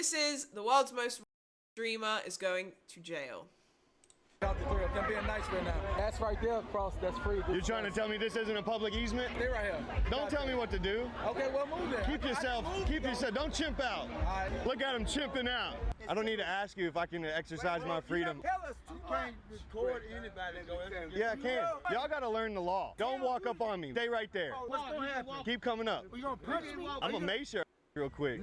This is the world's most streamer is going to jail. Out the drill. Them being nice right now. That's right there across. That's free. You're trying to tell me this isn't a public easement? They right here. Don't tell me what to do. Okay, well move there. Keep yourself. Don't chimp out. Right. Look at him chimping out. I don't need to ask you if I can exercise my freedom. Tell us you can't record anybody. Yeah, I can. Y'all gotta learn the law. Don't walk up on me. Stay right there. What's gonna happen? Keep coming up. You gonna punch me? I'm gonna make sure real quick.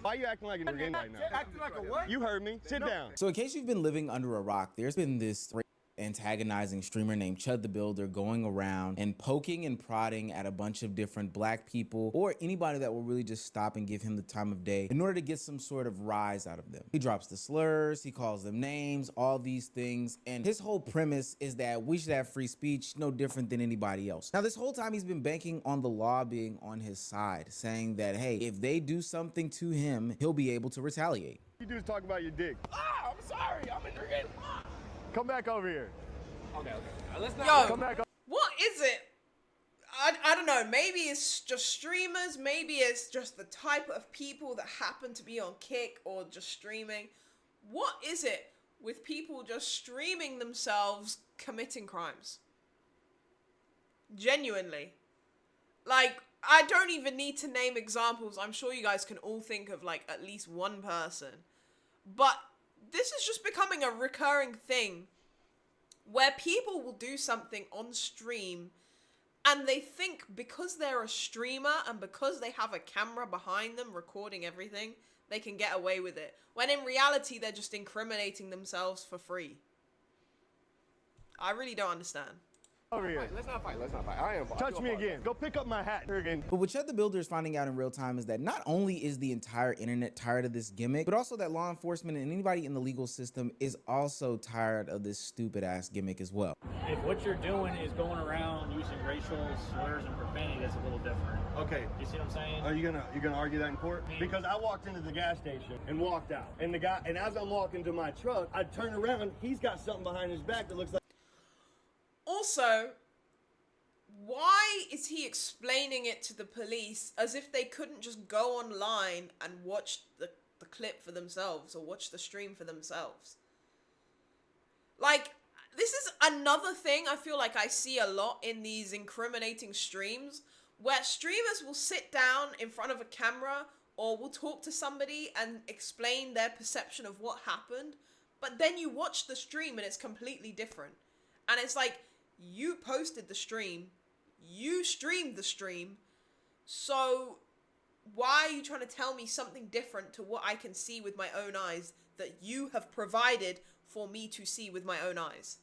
Why are you acting like an idiot right now? Acting like a what? You heard me. Sit down. So in case you've been living under a rock, there's been this antagonizing streamer named ChudtheBuilder going around and poking and prodding at a bunch of different black people or anybody that will really just stop and give him the time of day in order to get some sort of rise out of them. He drops the slurs, he calls them names, all these things, and his whole premise is that we should have free speech, no different than anybody else. Now this whole time he's been banking on the law being on his side, saying that hey, if they do something to him, he'll be able to retaliate. You do is talk about your dick. Ah, I'm sorry. I'm in the game. Come back over here. Okay. Let's not. Yo, Come back. what is it? I don't know. Maybe it's just streamers. Maybe it's just the type of people that happen to be on Kick or just streaming. What is it with people just streaming themselves committing crimes? Genuinely. Like, I don't even need to name examples. I'm sure you guys can all think of like at least one person. But this is just becoming a recurring thing where people will do something on stream and they think because they're a streamer and because they have a camera behind them recording everything, they can get away with it. When in reality, they're just incriminating themselves for free. I really don't understand. Over here. Let's not fight. I am. Touch me again. Go pick up my hat again. But what ChudtheBuilder is finding out in real time is that not only is the entire internet tired of this gimmick, but also that law enforcement and anybody in the legal system is also tired of this stupid ass gimmick as well. If what you're doing is going around using racial slurs and profanity, that's a little different. Okay. You see what I'm saying? Are you gonna argue that in court? Because I walked into the gas station and walked out, and as I'm walking to my truck, I turn around. He's got something behind his back that looks like. Also, why is he explaining it to the police as if they couldn't just go online and watch the clip for themselves or watch the stream for themselves? Like, this is another thing I feel like I see a lot in these incriminating streams where streamers will sit down in front of a camera or will talk to somebody and explain their perception of what happened, but then you watch the stream and it's completely different. And it's like, you posted the stream, you streamed the stream, so why are you trying to tell me something different to what I can see with my own eyes that you have provided for me to see with my own eyes?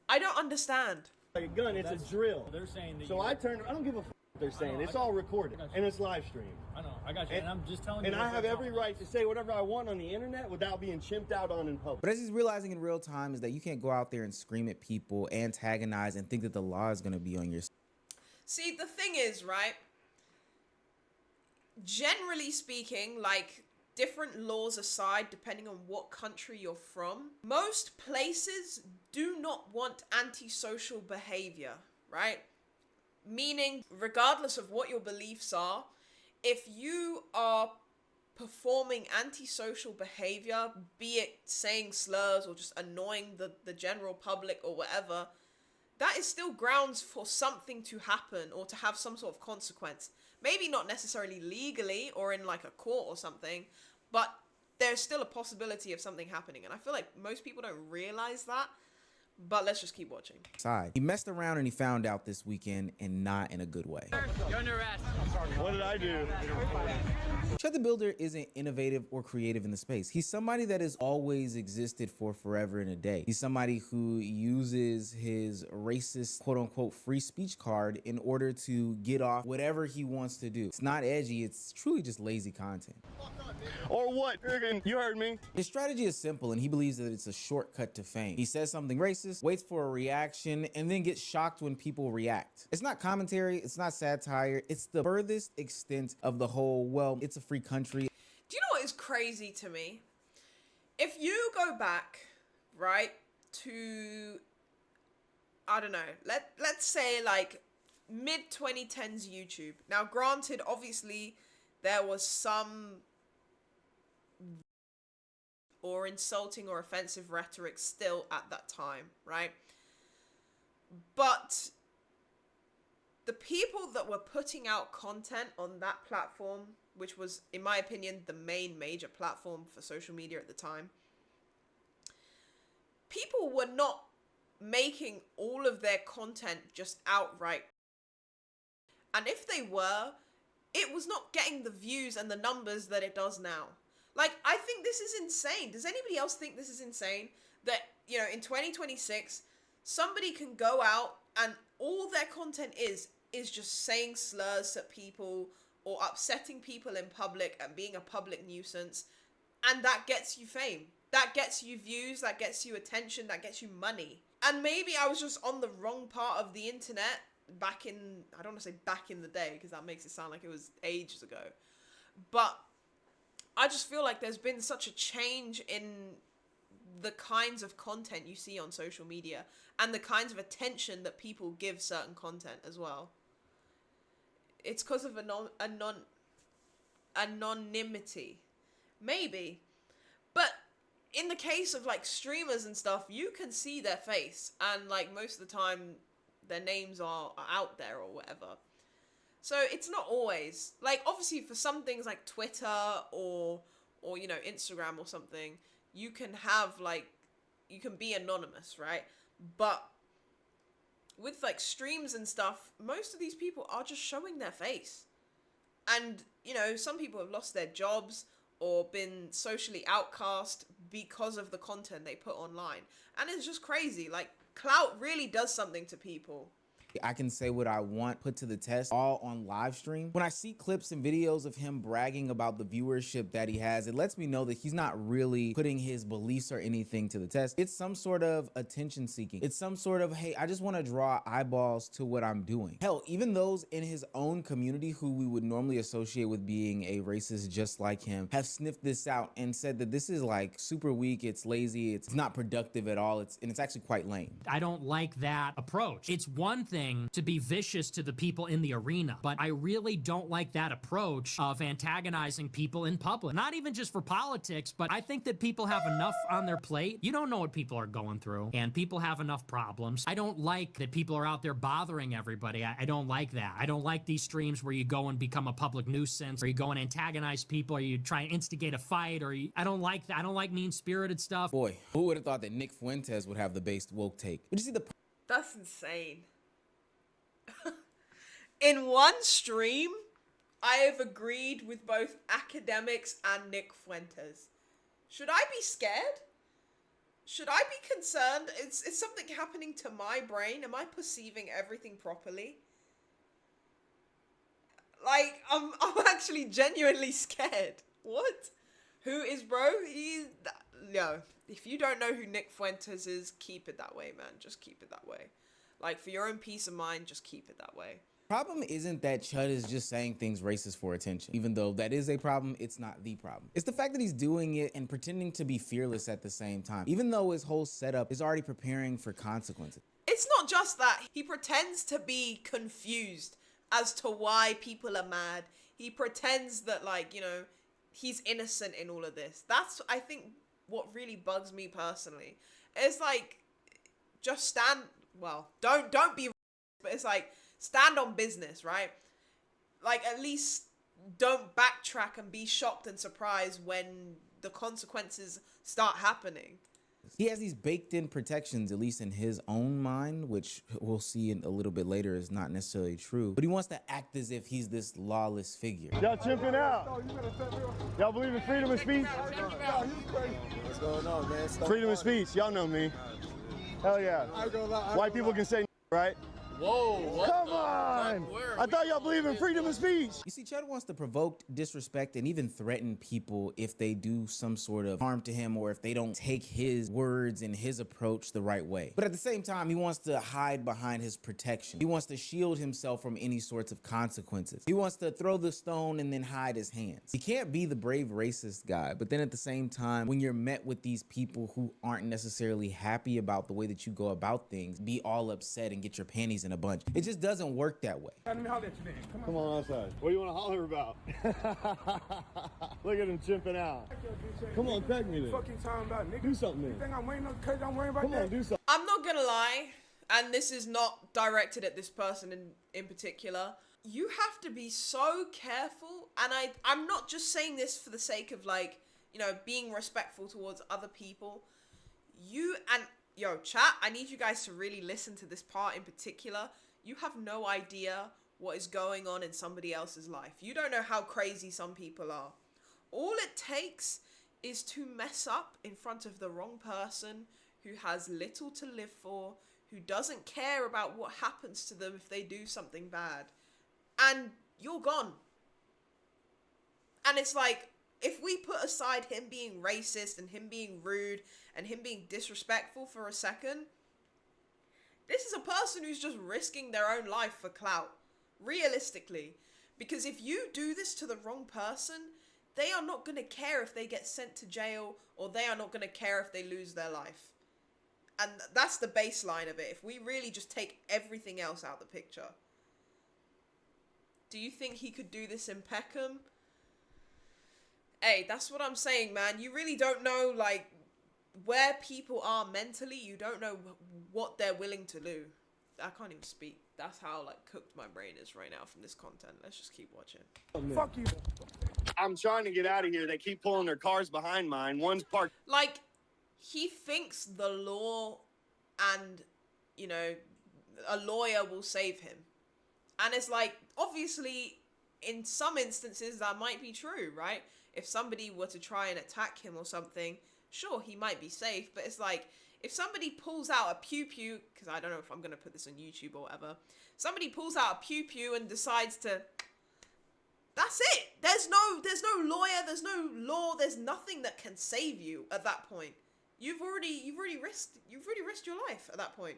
I don't understand. Like a gun, it's a drill. They're saying that. So I don't give a f what they're saying. It's all recorded and it's live streamed. I know, I got you, and I'm just telling you. And I have every right to say whatever I want on the internet without being chimped out on in public. But as he's realizing in real time is that you can't go out there and scream at people, antagonize, and think that the law is going to be on your side. See, the thing is, right? Generally speaking, like, different laws aside, depending on what country you're from, most places do not want antisocial behavior, right? Meaning, regardless of what your beliefs are, if you are performing antisocial behavior, be it saying slurs or just annoying the general public or whatever, that is still grounds for something to happen or to have some sort of consequence. Maybe not necessarily legally or in like a court or something, but there's still a possibility of something happening. And I feel like most people don't realize that. But let's just keep watching. He messed around and he found out this weekend, and not in a good way. You're under arrest. What did I do? ChudtheBuilder isn't innovative or creative in the space. He's somebody that has always existed for forever and a day. He's somebody who uses his racist, quote unquote, free speech card in order to get off whatever he wants to do. It's not edgy, it's truly just lazy content. Or what? You heard me. His strategy is simple, and he believes that it's a shortcut to fame. He says something racist, waits for a reaction, and then gets shocked when people react. It's not commentary, it's not satire, it's the furthest extent of the whole, well, it's a free country. Do you know what is crazy to me? If you go back, right, to, I don't know, let's say like mid-2010s YouTube. Now, granted, obviously, there was some or insulting or offensive rhetoric still at that time, right? But the people that were putting out content on that platform, which was, in my opinion, the main major platform for social media at the time, people were not making all of their content just outright. And if they were, it was not getting the views and the numbers that it does now. Like, I think this is insane. Does anybody else think this is insane? That, you know, in 2026, somebody can go out and all their content is just saying slurs at people or upsetting people in public and being a public nuisance, and that gets you fame. That gets you views, that gets you attention, that gets you money. And maybe I was just on the wrong part of the internet back in, I don't want to say back in the day, because that makes it sound like it was ages ago. But I just feel like there's been such a change in the kinds of content you see on social media and the kinds of attention that people give certain content as well. It's because of anonymity. Maybe. But in the case of like streamers and stuff, you can see their face, and like most of the time their names are out there or whatever. So it's not always, like, obviously for some things like Twitter or you know, Instagram or something, you can have like, you can be anonymous, right? But with like streams and stuff, most of these people are just showing their face. And, you know, some people have lost their jobs or been socially outcast because of the content they put online. And it's just crazy. Like, clout really does something to people. I can say what I want put to the test all on live stream. When I see clips and videos of him bragging about the viewership that he has, it lets me know that he's not really putting his beliefs or anything to the test. It's some sort of attention seeking. It's some sort of, hey, I just want to draw eyeballs to what I'm doing. Hell, even those in his own community who we would normally associate with being a racist just like him have sniffed this out and said that this is like super weak, it's lazy, it's not productive at all, and it's actually quite lame. I don't like that approach. It's one thing to be vicious to the people in the arena, but I really don't like that approach of antagonizing people in public. Not even just for politics, but I think that people have enough on their plate. You don't know what people are going through, and people have enough problems. I don't like that people are out there bothering everybody. I don't like that. I don't like these streams where you go and become a public nuisance, or you go and antagonize people, or you try and instigate a fight, or I don't like that. I don't like mean-spirited stuff. Boy, who would have thought that Nick Fuentes would have the based woke take? But you see the... That's insane. In one stream, I have agreed with both academics and Nick Fuentes. Should I be scared? Should I be concerned? Is something happening to my brain? Am I perceiving everything properly? Like, I'm actually genuinely scared. What? Who is bro? Yo, if you don't know who Nick Fuentes is, keep it that way, man. Just keep it that way. Like, for your own peace of mind, just keep it that way. Problem isn't that Chud is just saying things racist for attention. Even though that is a problem, it's not the problem. It's the fact that he's doing it and pretending to be fearless at the same time, even though his whole setup is already preparing for consequences. It's not just that. He pretends to be confused as to why people are mad. He pretends that, like, you know, he's innocent in all of this. That's, I think, what really bugs me personally. It's like, just stand, well, don't be, but it's like, stand on business, right? Like, at least don't backtrack and be shocked and surprised when the consequences start happening. He has these baked in protections, at least in his own mind, which we'll see in a little bit later is not necessarily true. But he wants to act as if he's this lawless figure. Y'all chimping out. Y'all believe in freedom of speech? What's going on, man? Freedom of speech. Y'all know me. Hell yeah. White people can say right? Whoa, what? Come on! I thought y'all believe in freedom of speech. You see, Chud wants to provoke disrespect and even threaten people if they do some sort of harm to him or if they don't take his words and his approach the right way. But at the same time, he wants to hide behind his protection. He wants to shield himself from any sorts of consequences. He wants to throw the stone and then hide his hands. He can't be the brave racist guy, but then at the same time, when you're met with these people who aren't necessarily happy about the way that you go about things, be all upset and get your panties in in a bunch. It just doesn't work that way. Let me holler at you then. Come on outside. What do you want to holler about? Look at him chimping out. Come on, crack me then. Fucking talking about, nigga. Do something You then. think I'm waiting on cause I'm worrying about Come that? on, do something. I'm not gonna lie, and this is not directed at this person in particular. You have to be so careful, and I'm not just saying this for the sake of, like, you know, being respectful towards other people. Yo, chat, I need you guys to really listen to this part in particular. You have no idea what is going on in somebody else's life. You don't know how crazy some people are. All it takes is to mess up in front of the wrong person who has little to live for, who doesn't care about what happens to them if they do something bad, and you're gone. And it's like, if we put aside him being racist and him being rude and him being disrespectful for a second, this is a person who's just risking their own life for clout, realistically. Because if you do this to the wrong person, they are not going to care if they get sent to jail, or they are not going to care if they lose their life. And that's the baseline of it. If we really just take everything else out of the picture. Do you think he could do this in Peckham? Hey, that's what I'm saying, man. You really don't know, like, where people are mentally. You don't know what they're willing to do. I can't even speak. That's how, like, cooked my brain is right now from this content. Let's just keep watching. Fuck you. I'm trying to get out of here. They keep pulling their cars behind mine. One's parked. Like, he thinks the law and, you know, a lawyer will save him. And it's like, obviously, in some instances, that might be true, right? If somebody were to try and attack him or something, sure, he might be safe. But it's like, if somebody pulls out a pew-pew, because I don't know if I'm going to put this on YouTube or whatever. Somebody pulls out a pew-pew and decides to... That's it. There's no lawyer, there's no law, there's nothing that can save you at that point. You've already risked your life at that point.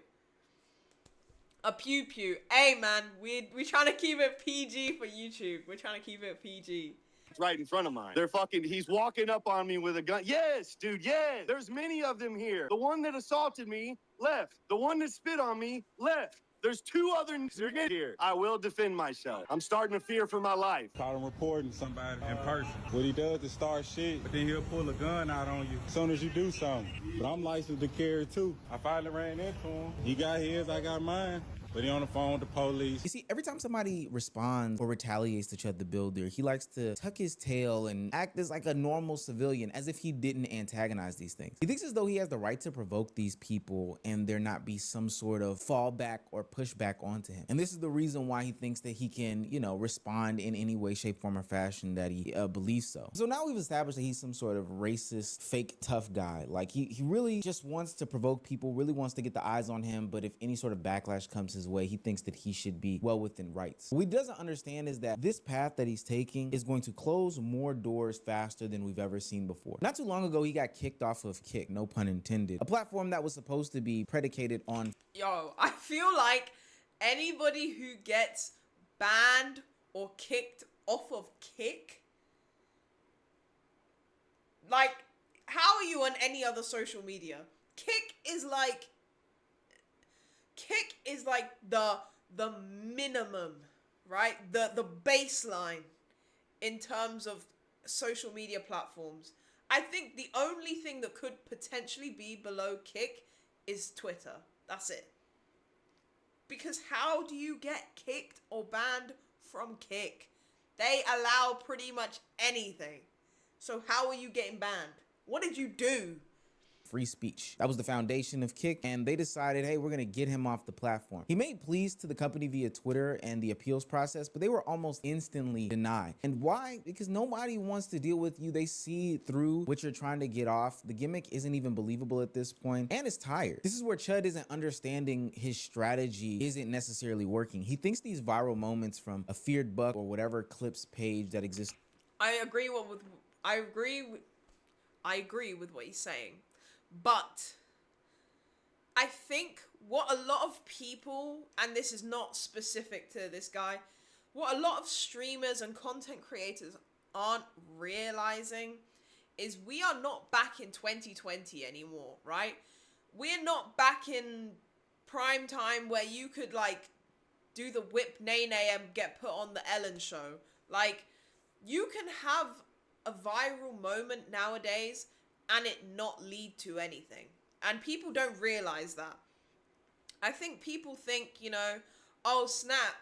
A pew-pew. Hey, man, we're trying to keep it PG for YouTube. We're trying to keep it PG. Right in front of mine. He's walking up on me with a gun. Yes, dude, yes. There's many of them here. The one that assaulted me, left. The one that spit on me, left. There's two other niggas here. I will defend myself. I'm starting to fear for my life. Caught him reporting somebody in person. What he does is start shit, but then he'll pull a gun out on you as soon as you do something. But I'm licensed to carry too. I finally ran into him. He got his, I got mine. But he on the phone with the police. You see, every time somebody responds or retaliates to Chud the Builder, he likes to tuck his tail and act as like a normal civilian, as if he didn't antagonize these things. He thinks as though he has the right to provoke these people and there not be some sort of fallback or pushback onto him. And this is the reason why he thinks that he can, you know, respond in any way, shape, form, or fashion that he believes so. So now we've established that he's some sort of racist, fake tough guy. Like he really just wants to provoke people, really wants to get the eyes on him, but if any sort of backlash comes his way, he thinks that he should be well within rights. What he doesn't understand is that this path that he's taking is going to close more doors faster than we've ever seen before. Not too long ago, he got kicked off of Kick, no pun intended, a platform that was supposed to be predicated on... Yo, I feel like anybody who gets banned or kicked off of Kick, like, how are you on any other social media? Kick is like the minimum, right? The baseline in terms of social media platforms. I think the only thing that could potentially be below Kick is Twitter. That's it. Because how do you get kicked or banned from Kick? They allow pretty much anything. So how are you getting banned? What did you do? Free speech. That was the foundation of Kick, and they decided, hey, we're gonna get him off the platform. He made pleas to the company via Twitter and the appeals process, but they were almost instantly denied. And why? Because nobody wants to deal with you. They see through what you're trying to get off. The gimmick isn't even believable at this point, and it's tired. This is where Chud isn't understanding his strategy isn't necessarily working. He thinks these viral moments from a feared buck or whatever clips page that exists. I agree with what he's saying. But I think what a lot of people, and this is not specific to this guy, what a lot of streamers and content creators aren't realizing is we are not back in 2020 anymore, right? We're not back in prime time where you could, like, do the whip nay nay and get put on the Ellen show. Like, you can have a viral moment nowadays and it not lead to anything. And people don't realize that. I think people think, you know, oh snap,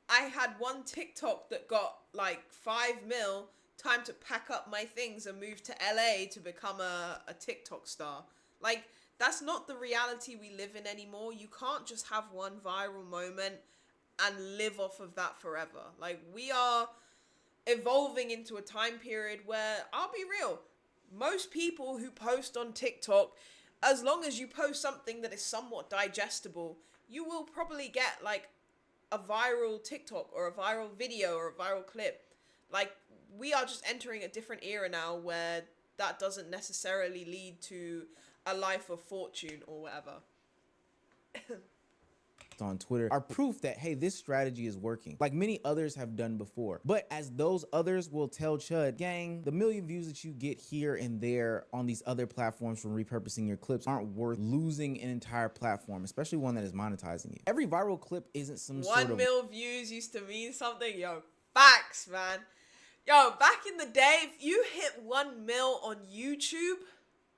I had one TikTok that got like 5 mil, time to pack up my things and move to LA to become a TikTok star. Like, that's not the reality we live in anymore. You can't just have one viral moment and live off of that forever. Like, we are evolving into a time period where, I'll be real, most people who post on TikTok, as long as you post something that is somewhat digestible, you will probably get like a viral TikTok or a viral video or a viral clip. Like, we are just entering a different era now where that doesn't necessarily lead to a life of fortune or whatever. On Twitter are proof that, hey, this strategy is working, like many others have done before. But as those others will tell Chud, gang, the million views that you get here and there on these other platforms from repurposing your clips aren't worth losing an entire platform, especially one that is monetizing you. Every viral clip isn't some sort of 1 mil views used to mean something. Yo, facts, man. Yo, back in the day, if you hit 1 mil on YouTube,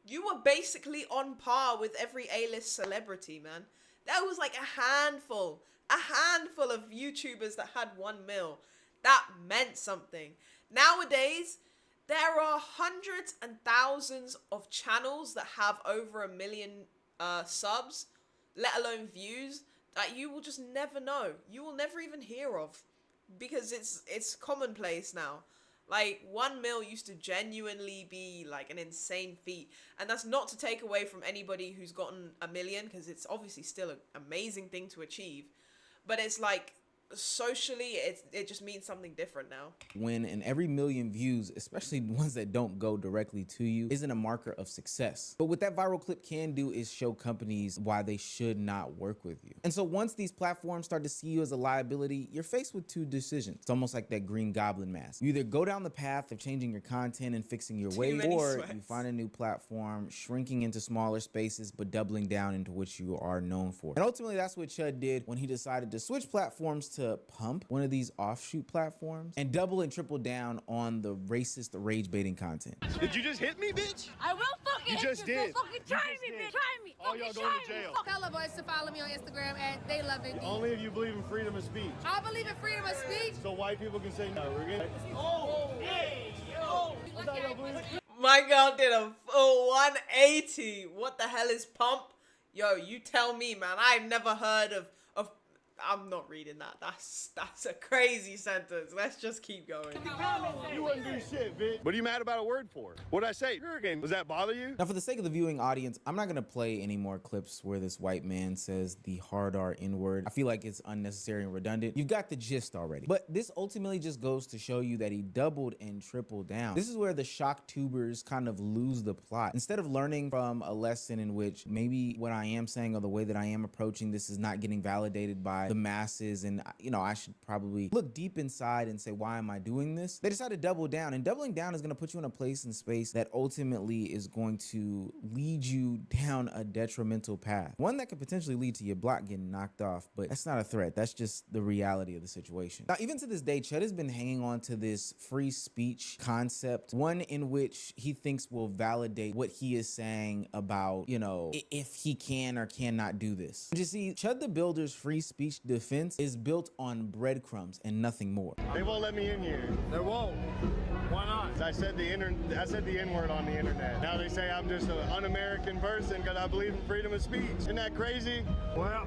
you were basically on par with every A-list celebrity, man. That was like a handful of YouTubers that had 1 mil. That meant something. Nowadays, there are hundreds and thousands of channels that have over 1 million subs, let alone views, that you will just never know. You will never even hear of, because it's commonplace now. Like, 1 mil used to genuinely be like an insane feat. And that's not to take away from anybody who's gotten 1 million, because it's obviously still an amazing thing to achieve. But it's like, socially, it just means something different now. When in every million views, especially ones that don't go directly to you, isn't a marker of success. But what that viral clip can do is show companies why they should not work with you. And so once these platforms start to see you as a liability, you're faced with two decisions. It's almost like that Green Goblin mask. You either go down the path of changing your content and fixing your ways, or you find a new platform, shrinking into smaller spaces, but doubling down into what you are known for. And ultimately, that's what Chud did when he decided to switch platforms to Pump, one of these offshoot platforms, and double and triple down on the racist rage baiting content. Did you just hit me, bitch? I will fucking You hit just you. did. Fucking try me, bitch. Try me. All y'all going to jail. Tell the boys to follow me on Instagram at They Love It. Only if you believe in freedom of speech. I believe in freedom of speech. So white people can say no. We're good. My girl did a full 180. What the hell is Pump? Yo, you tell me, man. I've never heard of I'm not reading that. That's a crazy sentence. Let's just keep going. You wouldn't do shit, bitch. What are you mad about a word for? What'd I say? Again, does that bother you? Now, for the sake of the viewing audience, I'm not gonna play any more clips where this white man says the hard R N-word. I feel like it's unnecessary and redundant. You've got the gist already. But this ultimately just goes to show you that he doubled and tripled down. This is where the shock tubers kind of lose the plot. Instead of learning from a lesson in which maybe what I am saying or the way that I am approaching this is not getting validated by the masses, and you know, I should probably look deep inside and say, why am I doing this? They decide to double down, and doubling down is going to put you in a place and space that ultimately is going to lead you down a detrimental path, one that could potentially lead to your block getting knocked off. But that's not a threat. That's just the reality of the situation. Now, even to this day, Chud has been hanging on to this free speech concept, one in which he thinks will validate what he is saying about, you know, if he can or cannot do this. But you see, Chud the Builder's free speech defense is built on breadcrumbs and nothing more. They won't let me in here. They won't. Why not? I said the N-word on the internet. Now they say I'm just an un-American person because I believe in freedom of speech. Isn't that crazy? Well,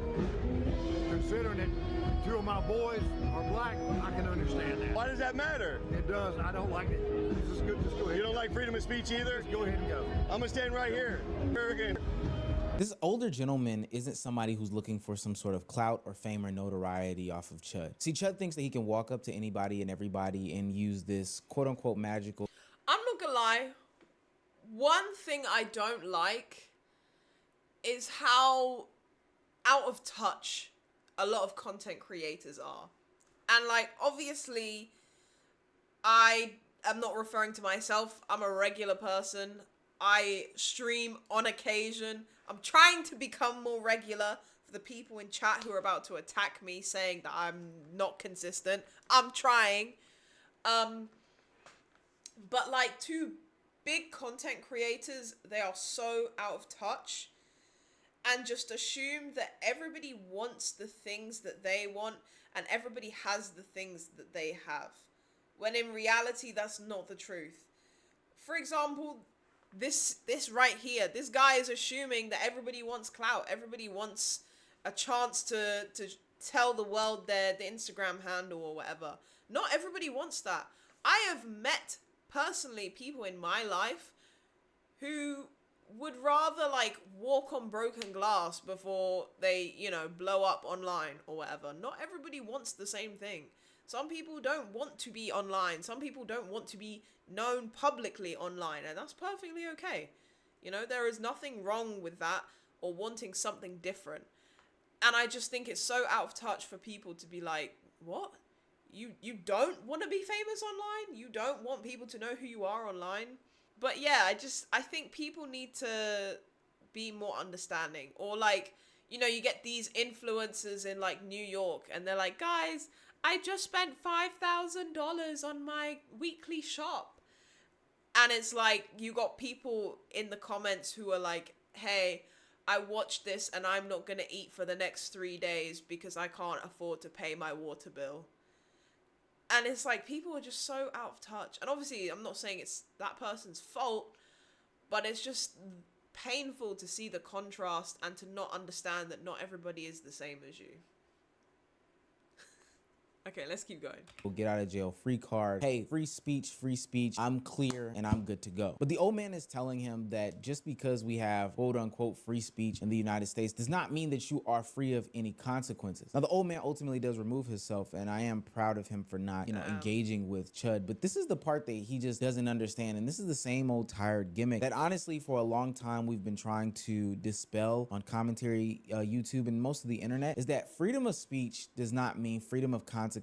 considering that two of my boys are black, I can understand that. Why does that matter? It does. I don't like it. Just go ahead. You don't like freedom of speech either? Just go ahead and go. I'm gonna stand right here. Again. This older gentleman isn't somebody who's looking for some sort of clout or fame or notoriety off of Chud. See, Chud thinks that he can walk up to anybody and everybody and use this quote-unquote magical. I'm not gonna lie. One thing I don't like is how out of touch a lot of content creators are. And like, obviously, I am not referring to myself. I'm a regular person. I stream on occasion. I'm trying to become more regular. For the people in chat who are about to attack me saying that I'm not consistent. I'm trying. But like, two big content creators, they are so out of touch and just assume that everybody wants the things that they want and everybody has the things that they have, when in reality that's not the truth. For example, this right here, this guy is assuming that everybody wants clout, everybody wants a chance to tell the world the Instagram handle or whatever. Not everybody wants that. I have met personally people in my life who would rather like walk on broken glass before they, you know, blow up online or whatever. Not everybody wants the same thing. Some people don't want to be online. Some people don't want to be known publicly online, and that's perfectly okay. You know, there is nothing wrong with that or wanting something different. And I just think it's so out of touch for people to be like, what? You don't want to be famous online? You don't want people to know who you are online? But yeah, I think people need to be more understanding. Or like, you know, you get these influencers in like New York and they're like, guys, I just spent $5,000 on my weekly shop. And it's like, you got people in the comments who are like, hey, I watched this and I'm not going to eat for the next 3 days because I can't afford to pay my water bill. And it's like, people are just so out of touch. And obviously, I'm not saying it's that person's fault, but it's just painful to see the contrast and to not understand that not everybody is the same as you. Okay, let's keep going. We'll get out of jail free card. Hey, free speech, I'm clear and I'm good to go. But the old man is telling him that just because we have quote unquote free speech in the United States does not mean that you are free of any consequences. Now, the old man ultimately does remove himself, and I am proud of him for not, you know, engaging with Chud. But this is the part that he just doesn't understand. And this is the same old tired gimmick that honestly for a long time we've been trying to dispel on commentary, YouTube, and most of the internet, is that freedom of speech does not mean freedom of consequences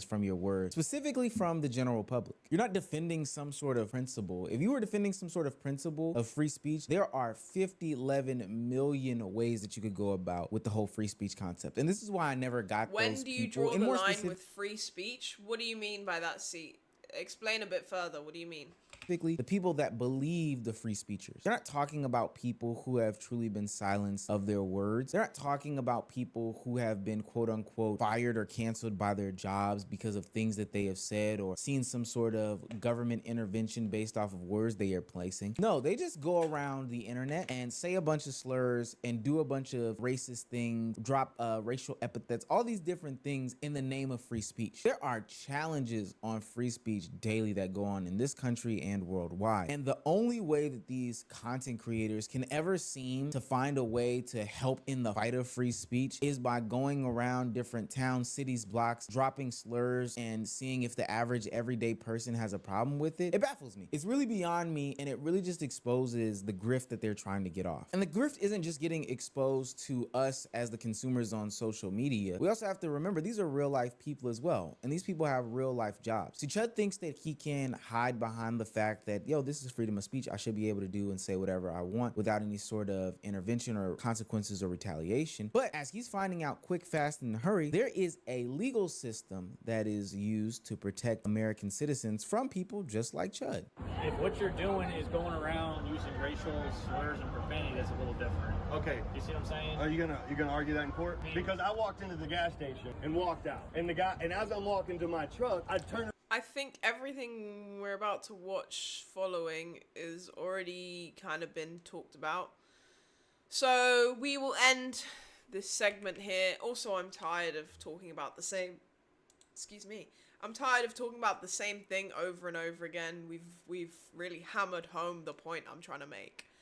from your words, specifically from the general public. You're not defending some sort of principle. If you were defending some sort of principle of free speech, there are 11 million ways that you could go about with the whole free speech concept. And this is why I never got When those do you people. draw the line with free speech? What do you mean by that, seat? Explain a bit further. What do you mean? The people that believe the free speechers. They're not talking about people who have truly been silenced of their words. They're not talking about people who have been quote unquote fired or canceled by their jobs because of things that they have said or seen some sort of government intervention based off of words they are placing. No, they just go around the internet and say a bunch of slurs and do a bunch of racist things, drop racial epithets, all these different things in the name of free speech. There are challenges on free speech daily that go on in this country and worldwide. And the only way that these content creators can ever seem to find a way to help in the fight of free speech is by going around different towns, cities, blocks, dropping slurs and seeing if the average everyday person has a problem with it. It baffles me. It's really beyond me, and it really just exposes the grift that they're trying to get off. And the grift isn't just getting exposed to us as the consumers on social media. We also have to remember these are real life people as well, and these people have real life jobs. See, Chud thinks that he can hide behind the fact that, yo, this is freedom of speech. I should be able to do and say whatever I want without any sort of intervention or consequences or retaliation. But as he's finding out quick, fast, and in a hurry, there is a legal system that is used to protect American citizens from people just like Chud. If what you're doing is going around using racial slurs and profanity, that's a little different. Okay. You see what I'm saying? Are you gonna argue that in court? Because I walked into the gas station and walked out, and as I'm walking to my truck, I turned. I think everything we're about to watch following is already kind of been talked about. So we will end this segment here. Also, I'm tired of talking about the same... Excuse me. I'm tired of talking about the same thing over and over again. We've really hammered home the point I'm trying to make.